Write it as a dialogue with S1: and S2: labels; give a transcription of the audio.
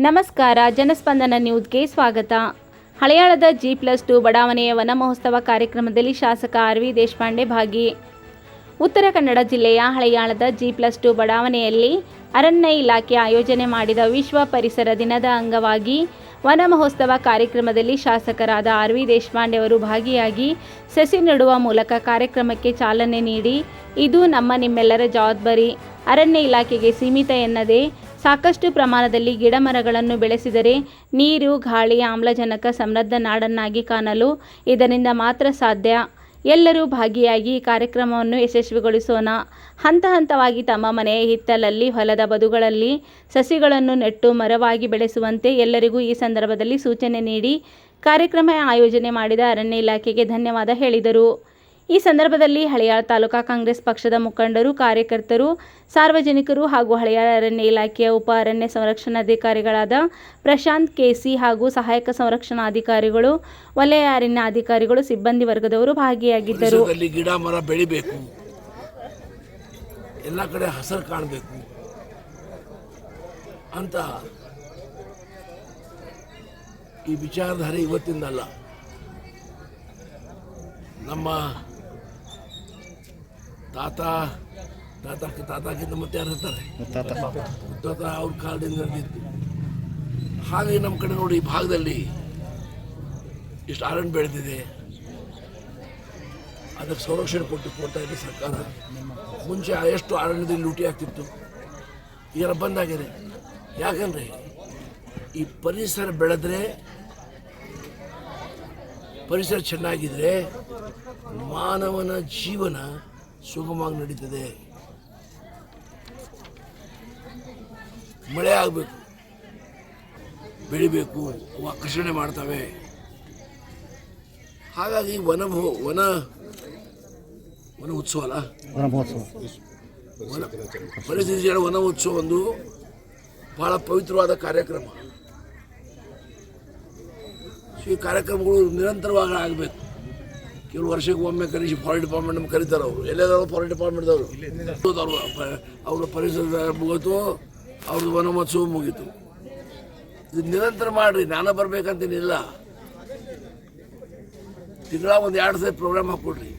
S1: ನಮಸ್ಕಾರ, ಜನಸ್ಪಂದನ ನ್ಯೂಸ್ಗೆ ಸ್ವಾಗತ. ಹಳೆಯಾಳದ G+2 ಬಡಾವಣೆಯ ವನ ಮಹೋತ್ಸವ ಕಾರ್ಯಕ್ರಮದಲ್ಲಿ ಶಾಸಕ ಆರ್ ವಿ ದೇಶಪಾಂಡೆ ಭಾಗಿ. ಉತ್ತರ ಕನ್ನಡ ಜಿಲ್ಲೆಯ ಹಳೆಯಾಳದ G+2 ಬಡಾವಣೆಯಲ್ಲಿ ಅರಣ್ಯ ಇಲಾಖೆ ಆಯೋಜನೆ ಮಾಡಿದ ವಿಶ್ವ ಪರಿಸರ ದಿನದ ಅಂಗವಾಗಿ ವನ ಮಹೋತ್ಸವ ಕಾರ್ಯಕ್ರಮದಲ್ಲಿ ಶಾಸಕರಾದ ಆರ್ ವಿ ದೇಶಪಾಂಡೆ ಅವರು ಭಾಗಿಯಾಗಿ ಸಸಿ ನೆಡುವ ಮೂಲಕ ಕಾರ್ಯಕ್ರಮಕ್ಕೆ ಚಾಲನೆ ನೀಡಿ, ಇದು ನಿಮ್ಮೆಲ್ಲರ ಜವಾಬ್ದಾರಿ. ಅರಣ್ಯ ಇಲಾಖೆಗೆ ಸೀಮಿತ ಎನ್ನದೇ ಸಾಕಷ್ಟು ಪ್ರಮಾಣದಲ್ಲಿ ಗಿಡ ಮರಗಳನ್ನು ಬೆಳೆಸಿದರೆ ನೀರು, ಗಾಳಿ, ಆಮ್ಲಜನಕ ಸಮೃದ್ಧ ನಾಡನ್ನಾಗಿ ಕಾಣಲು ಇದರಿಂದ ಮಾತ್ರ ಸಾಧ್ಯ. ಎಲ್ಲರೂ ಭಾಗಿಯಾಗಿ ಈ ಕಾರ್ಯಕ್ರಮವನ್ನು ಯಶಸ್ವಿಗೊಳಿಸೋಣ. ಹಂತ ಹಂತವಾಗಿ ತಮ್ಮ ಮನೆಯ ಹಿತ್ತಲಲ್ಲಿ, ಹೊಲದ ಬದುಗಳಲ್ಲಿ ಸಸಿಗಳನ್ನು ನೆಟ್ಟು ಮರವಾಗಿ ಬೆಳೆಸುವಂತೆ ಎಲ್ಲರಿಗೂ ಈ ಸಂದರ್ಭದಲ್ಲಿ ಸೂಚನೆ ನೀಡಿ ಕಾರ್ಯಕ್ರಮ ಆಯೋಜನೆ ಮಾಡಿದ ಅರಣ್ಯ ಇಲಾಖೆಗೆ ಧನ್ಯವಾದ ಹೇಳಿದರು. ಈ ಸಂದರ್ಭದಲ್ಲಿ ಹಳೆಯಾಳ ತಾಲೂಕಾ ಕಾಂಗ್ರೆಸ್ ಪಕ್ಷದ ಮುಖಂಡರು, ಕಾರ್ಯಕರ್ತರು, ಸಾರ್ವಜನಿಕರು ಹಾಗೂ ಹಳೆಯಾಳ ಅರಣ್ಯ ಇಲಾಖೆಯ ಉಪ ಅರಣ್ಯ ಸಂರಕ್ಷಣಾಧಿಕಾರಿಗಳಾದ ಪ್ರಶಾಂತ್ ಕೆಸಿ ಹಾಗೂ ಸಹಾಯಕ ಸಂರಕ್ಷಣಾಧಿಕಾರಿಗಳು, ವಲಯ ಅರಣ್ಯ ಅಧಿಕಾರಿಗಳು, ಸಿಬ್ಬಂದಿ ವರ್ಗದವರು ಭಾಗಿಯಾಗಿದ್ದರು.
S2: ಗಿಡ ಮರ ಬೆಳಿಬೇಕು, ಎಲ್ಲ ಕಡೆ ಹಸಿರು ಕಾಣಬೇಕು ಅಂತ ಈ ವಿಚಾರಧಾರೆ ಇವತ್ತಿಂದಲ್ಲ. ನಮ್ಮ ತಾತಕ್ಕಿಂತ ಮತ್ತೆ ಯಾರು ಇರ್ತಾರೆ, ಮುತ್ತಾತ ಅವ್ರ ಕಾಲದಿಂದ ನಡೆದಿತ್ತು. ಹಾಗೆ ನಮ್ಮ ಕಡೆ ನೋಡಿ, ಈ ಭಾಗದಲ್ಲಿ ಇಷ್ಟು ಅರಣ್ಯ ಬೆಳೆದಿದೆ, ಅದಕ್ಕೆ ಸಂರಕ್ಷಣೆ ಕೊಡ್ತಾ ಇದೆ ಸರ್ಕಾರ. ಮುಂಚೆ ಎಷ್ಟು ಅರಣ್ಯದಲ್ಲಿ ಲೂಟಿ ಆಗ್ತಿತ್ತು, ಈಗ ಬಂದಾಗಿದೆ. ಯಾಕಂದರೆ ಈ ಪರಿಸರ ಬೆಳೆದ್ರೆ, ಪರಿಸರ ಚೆನ್ನಾಗಿದ್ರೆ ಮಾನವನ ಜೀವನ ಸುಗಮವಾಗಿ ನಡೀತದೆ. ಮಳೆ ಆಗಬೇಕು, ಬೆಳಿಬೇಕು, ಆಕರ್ಷಣೆ ಮಾಡ್ತವೆ. ಹಾಗಾಗಿ ವನ ಉತ್ಸವ ಅಲ್ಲ, ಪರಿಸ್ಥಿತಿ ವನ ಉತ್ಸವ ಒಂದು ಬಹಳ ಪವಿತ್ರವಾದ ಕಾರ್ಯಕ್ರಮ. ಈ ಕಾರ್ಯಕ್ರಮಗಳು ನಿರಂತರವಾಗಿ ಆಗಬೇಕು. ಕೆಲವು ವರ್ಷಕ್ಕೆ ಒಮ್ಮೆ ಕರೆಸಿ ಫಾರೆಸ್ಟ್ ಡಿಪಾರ್ಟ್ಮೆಂಟ್ ಕರೀತಾರೆ. ಅವರು ಎಲ್ಲೇದಾದ್ರು ಫಾರೆಸ್ಟ್ ಡಿಪಾರ್ಟ್ಮೆಂಟ್ದವರು ಅವ್ರ ಪರಿಸರ ಮುಗಿತು, ಅವ್ರದ್ದು ವನ ಮಹೋತ್ಸವ ಮುಗೀತು. ಇದು ನಿರಂತರ ಮಾಡಿರಿ, ನಾನು ಬರ್ಬೇಕಂತೇನಿಲ್ಲ. ತಿಂಗಳ 1-2 ಸಲ ಪ್ರೋಗ್ರಾಮ್ ಹಾಕ್ಕೊಡ್ರಿ.